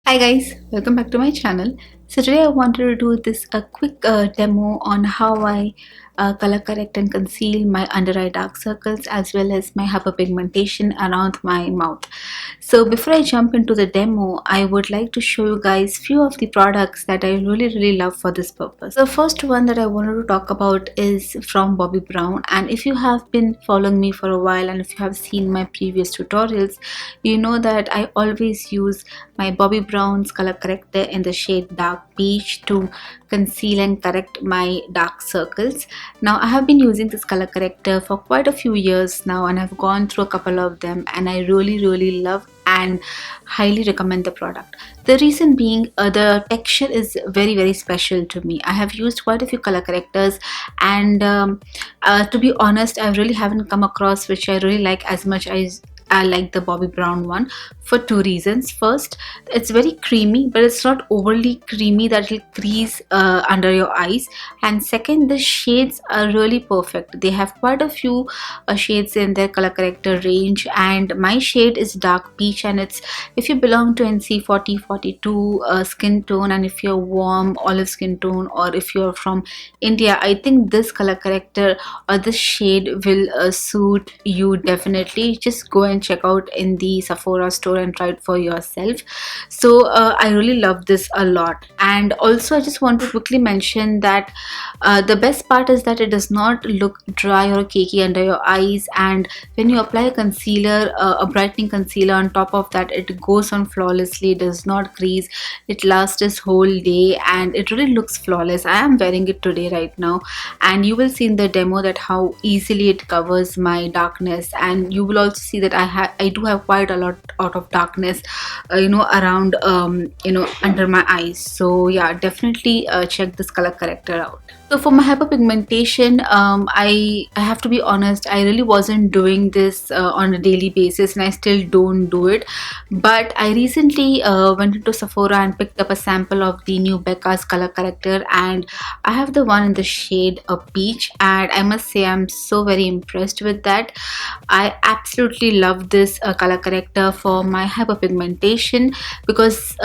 Hi guys, welcome back to my channel. So today I wanted to do this a quick demo on how I color correct and conceal my under eye dark circles as well as my hyperpigmentation around my mouth. So before I jump into the demo, I would like to show you guys few of the products that I really love for this purpose. The first one that I wanted to talk about is from Bobbi Brown, and if you have been following me for a while and if you have seen my previous tutorials, you know that I always use my Bobbi Brown's color corrector in the shade dark peach to conceal and correct my dark circles. Now I have been using this color corrector for quite a few years now, and I've gone through a couple of them, and I really love and highly recommend the product. The reason being, the texture is very special to me. I have used quite a few color correctors, and to be honest, I really haven't come across which I really like as much as I like the Bobbi Brown one, for two reasons. First, it's very creamy, but it's not overly creamy that will crease under your eyes. And second, the shades are really perfect. They have quite a few shades in their color corrector range, and my shade is dark peach, and it's, if you belong to NC40 42 skin tone, and if you're warm olive skin tone, or if you're from India, I think this color corrector or this shade will suit you definitely. Just go and check out in the Sephora store and try it for yourself. So I really love this a lot. And also I just want to quickly mention that the best part is that it does not look dry or cakey under your eyes, and when you apply a concealer, a brightening concealer on top of that, it goes on flawlessly. It does not crease, it lasts this whole day, and it really looks flawless. I am wearing it today right now, and you will see in the demo that how easily it covers my darkness. And you will also see that I do have quite a lot out of darkness around under my eyes. So yeah, definitely check this color corrector out. So for my hyperpigmentation, I have to be honest, I really wasn't doing this on a daily basis, and I still don't do it. But I recently went into Sephora and picked up a sample of the new Becca's color corrector, and I have the one in the shade of peach, and I must say I'm so very impressed with that. I absolutely love this color corrector for my hyperpigmentation because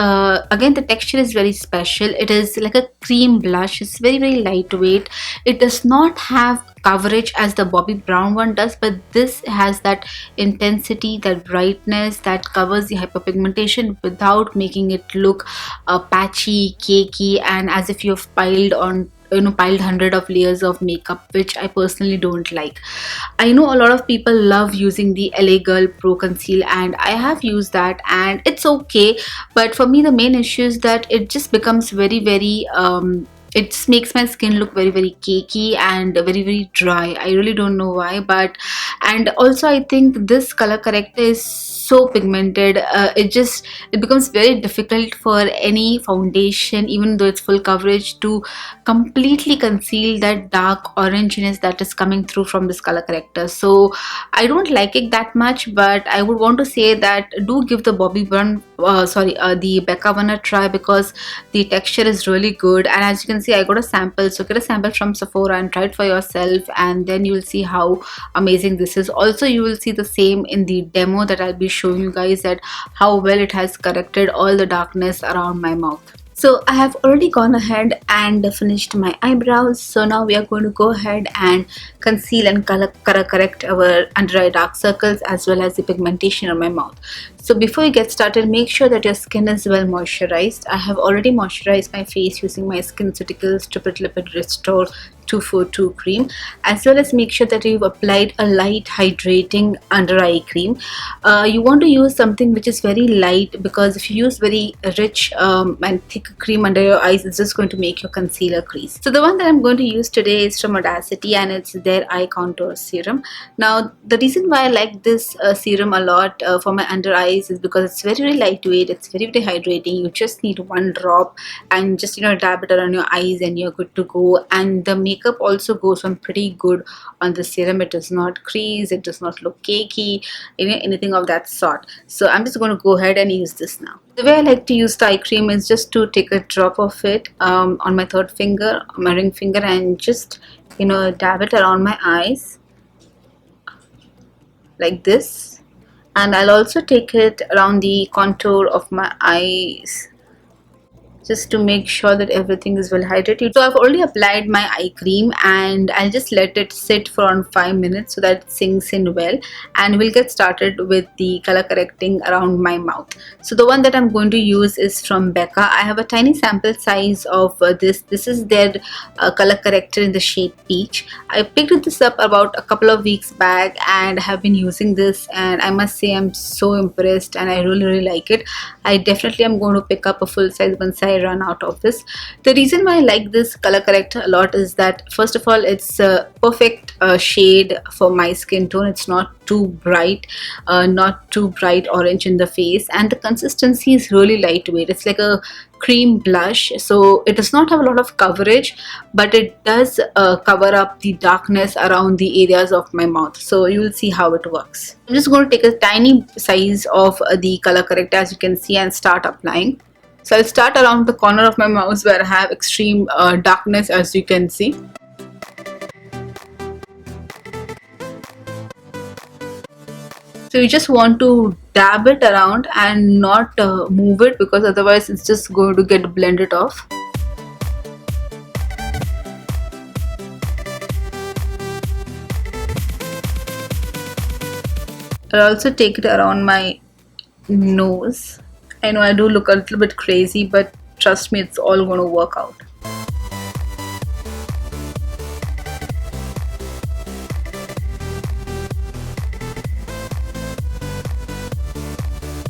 again, the texture is very special. It is like a cream blush. It's very lightweight. It does not have coverage as the Bobbi Brown one does, but this has that intensity, that brightness that covers the hyperpigmentation without making it look patchy, cakey, and as if you've piled hundred of layers of makeup, which I personally don't like. I know a lot of people love using the LA Girl Pro Conceal, and I have used that, and it's okay. But for me, the main issue is that it just becomes very it just makes my skin look very cakey and very dry. I really don't know why, but and also I think this color corrector is so pigmented. It becomes very difficult for any foundation, even though it's full coverage, to completely conceal that dark orangeness that is coming through from this color corrector. So I don't like it that much, but I would want to say that do give the Bobbi Brown the Becca one a try, because the texture is really good. And as you can see, I got a sample, so get a sample from Sephora and try it for yourself, and then you will see how amazing this is. Also, you will see the same in the demo that I'll be showing you guys, that how well it has corrected all the darkness around my mouth. So I have already gone ahead and finished my eyebrows. So now we are going to go ahead and conceal and color correct our under eye dark circles as well as the pigmentation on my mouth. So before you get started, make sure that your skin is well moisturized. I have already moisturized my face using my SkinCeuticals Triple Lipid Restore 242 cream, as well as make sure that you've applied a light hydrating under eye cream. You want to use something which is very light, because if you use very rich and thick cream under your eyes, it's just going to make your concealer crease. So the one that I'm going to use today is from Audacity, and it's their eye contour serum. Now the reason why I like this serum a lot for my under eyes is because it's very lightweight, it's very hydrating. You just need one drop and just dab it around your eyes and you're good to go. And the makeup also goes on pretty good on the serum. It does not crease, it does not look cakey, anything of that sort. So I'm just going to go ahead and use this now. The way I like to use the eye cream is just to take a drop of it on my third finger, my ring finger, and just dab it around my eyes like this. And I'll also take it around the contour of my eyes just to make sure that everything is well hydrated. So I've already applied my eye cream and I'll just let it sit for around 5 minutes so that it sinks in well, and we'll get started with the color correcting around my mouth. So the one that I'm going to use is from Becca. I have a tiny sample size of this is their color corrector in the shade peach. I picked this up about a couple of weeks back and have been using this, and I must say I'm so impressed and I really like it. I definitely am going to pick up a full size once I run out of this. The reason why I like this color corrector a lot is that first of all, it's a perfect shade for my skin tone. It's not too bright, not too bright orange in the face, and the consistency is really lightweight. It's like a cream blush, so it does not have a lot of coverage, but it does cover up the darkness around the areas of my mouth. So you will see how it works. I'm just going to take a tiny size of the color corrector, as you can see, and start applying. So I'll start around the corner of my mouth where I have extreme darkness, as you can see. So you just want to dab it around and not move it, because otherwise it's just going to get blended off. I'll also take it around my nose. I know I do look a little bit crazy, but trust me, it's all going to work out.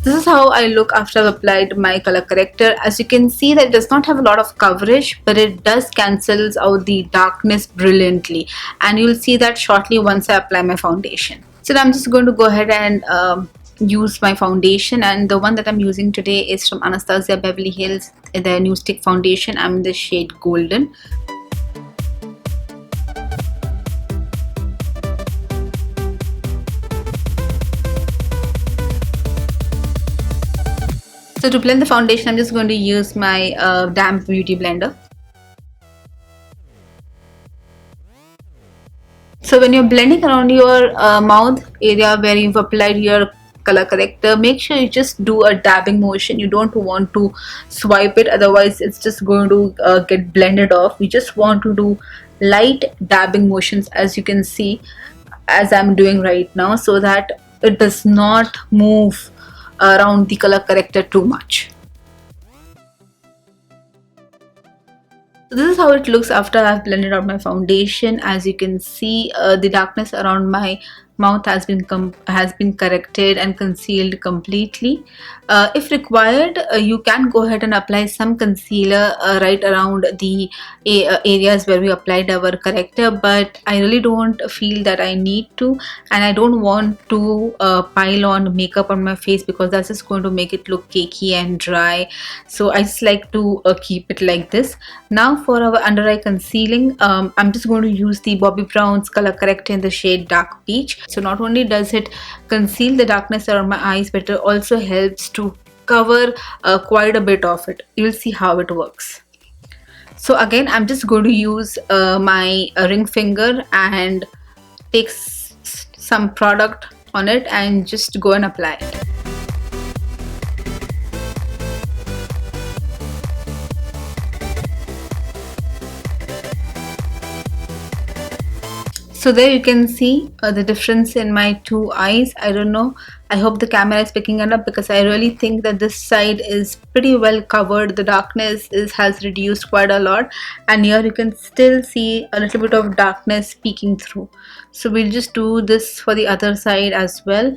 This is how I look after I've applied my color corrector. As you can see, that it does not have a lot of coverage, but it does cancels out the darkness brilliantly, and you'll see that shortly once I apply my foundation. So I'm just going to go ahead and use my foundation, and the one that I'm using today is from Anastasia Beverly Hills, the new stick foundation. I'm in the shade Golden. So to blend the foundation, I'm just going to use my damp beauty blender. So when you're blending around your mouth area where you've applied your color corrector, make sure you just do a dabbing motion. You don't want to swipe it, otherwise it's just going to get blended off. You just want to do light dabbing motions, as you can see, as I'm doing right now, so that it does not move around the color corrector too much. So this is how it looks after I've blended out my foundation. As you can see, the darkness around my mouth has been corrected and concealed completely. If required, you can go ahead and apply some concealer right around the areas where we applied our corrector, but I really don't feel that I need to, and I don't want to pile on makeup on my face, because that's just going to make it look cakey and dry. So I just like to keep it like this. Now for our under eye concealing, I'm just going to use the Bobbi Brown's color corrector in the shade Dark Peach. So not only does it conceal the darkness around my eyes, but it also helps to cover quite a bit of it. You'll see how it works. So again, I'm just going to use my ring finger and take some product on it and just go and apply it. So there you can see the difference in my two eyes. I don't know, I hope the camera is picking it up, because I really think that this side is pretty well covered. The darkness has reduced quite a lot, and here you can still see a little bit of darkness peeking through. So we'll just do this for the other side as well.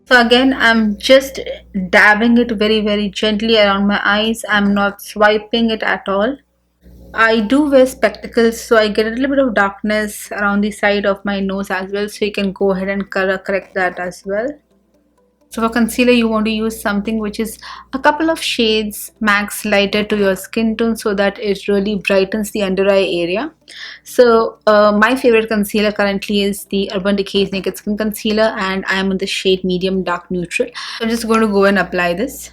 So again, I'm just dabbing it very gently around my eyes. I'm not swiping it at all. I do wear spectacles, so I get a little bit of darkness around the side of my nose as well, so you can go ahead and correct that as well. So for concealer, you want to use something which is a couple of shades max lighter to your skin tone, so that it really brightens the under eye area. So my favorite concealer currently is the Urban Decay's Naked Skin Concealer, and I am in the shade Medium Dark Neutral. I'm just going to go and apply this.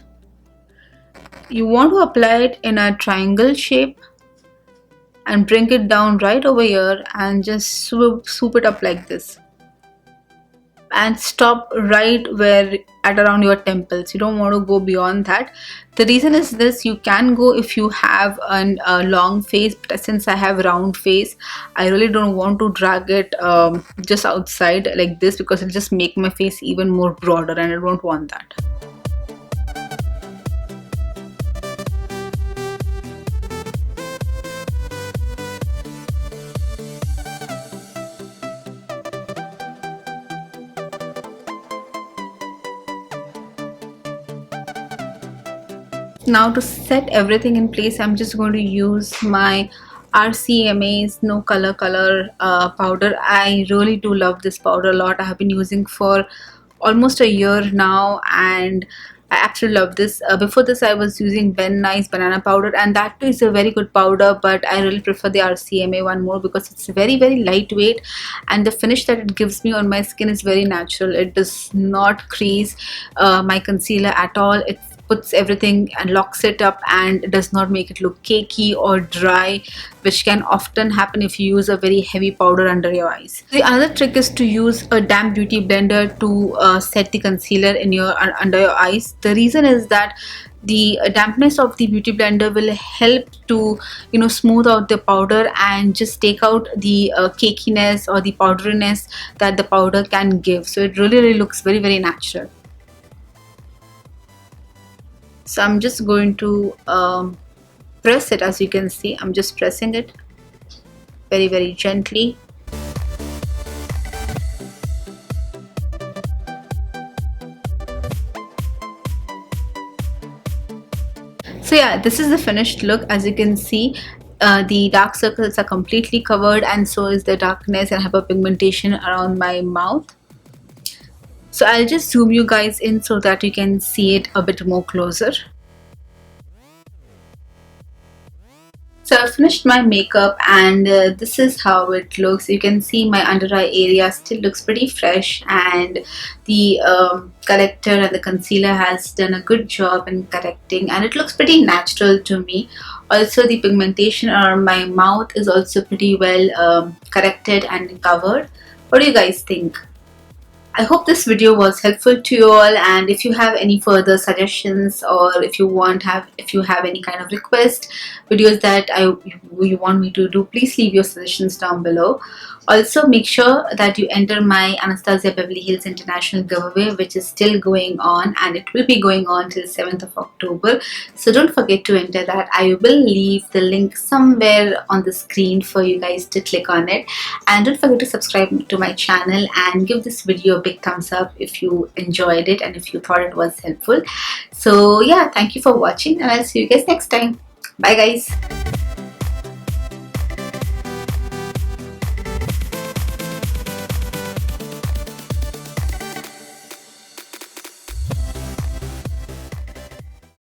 You want to apply it in a triangle shape and bring it down right over here and just swoop it up like this. and stop right where at around your temples. You don't want to go beyond that. The reason is this: you can go if you have a long face, but since I have round face, I really don't want to drag it just outside like this, because it'll just make my face even more broader, and I don't want that. Now to set everything in place, I'm just going to use my RCMA's No Color powder. I really do love this powder a lot. I have been using for almost a year now, and I absolutely love this. Before this, I was using Ben Nice banana powder, and that too is a very good powder, but I really prefer the RCMA one more because it's very lightweight, and the finish that it gives me on my skin is very natural. It does not crease my concealer at all. It puts everything and locks it up and does not make it look cakey or dry, which can often happen if you use a very heavy powder under your eyes. The other trick is to use a damp beauty blender to set the concealer in your under your eyes. The reason is that the dampness of the beauty blender will help to smooth out the powder and just take out the cakiness or the powderiness that the powder can give. So it really looks very natural. So I'm just going to press it. As you can see, I'm just pressing it very gently. So yeah, this is the finished look. As you can see, the dark circles are completely covered, and so is the darkness and hyperpigmentation around my mouth. So I'll just zoom you guys in so that you can see it a bit more closer. So I finished my makeup, and this is how it looks. You can see my under eye area still looks pretty fresh, and the corrector and the concealer has done a good job in correcting, and it looks pretty natural to me. Also, the pigmentation around my mouth is also pretty well corrected and covered. What do you guys think? I hope this video was helpful to you all, and if you have any further suggestions, or if you have any kind of request videos that you want me to do, please leave your suggestions down below. Also, make sure that you enter my Anastasia Beverly Hills International giveaway, which is still going on, and it will be going on till 7th of October. So don't forget to enter that. I will leave the link somewhere on the screen for you guys to click on it. And don't forget to subscribe to my channel and give this video a big thumbs up if you enjoyed it and if you thought it was helpful. So yeah, thank you for watching, and I'll see you guys next time. Bye guys.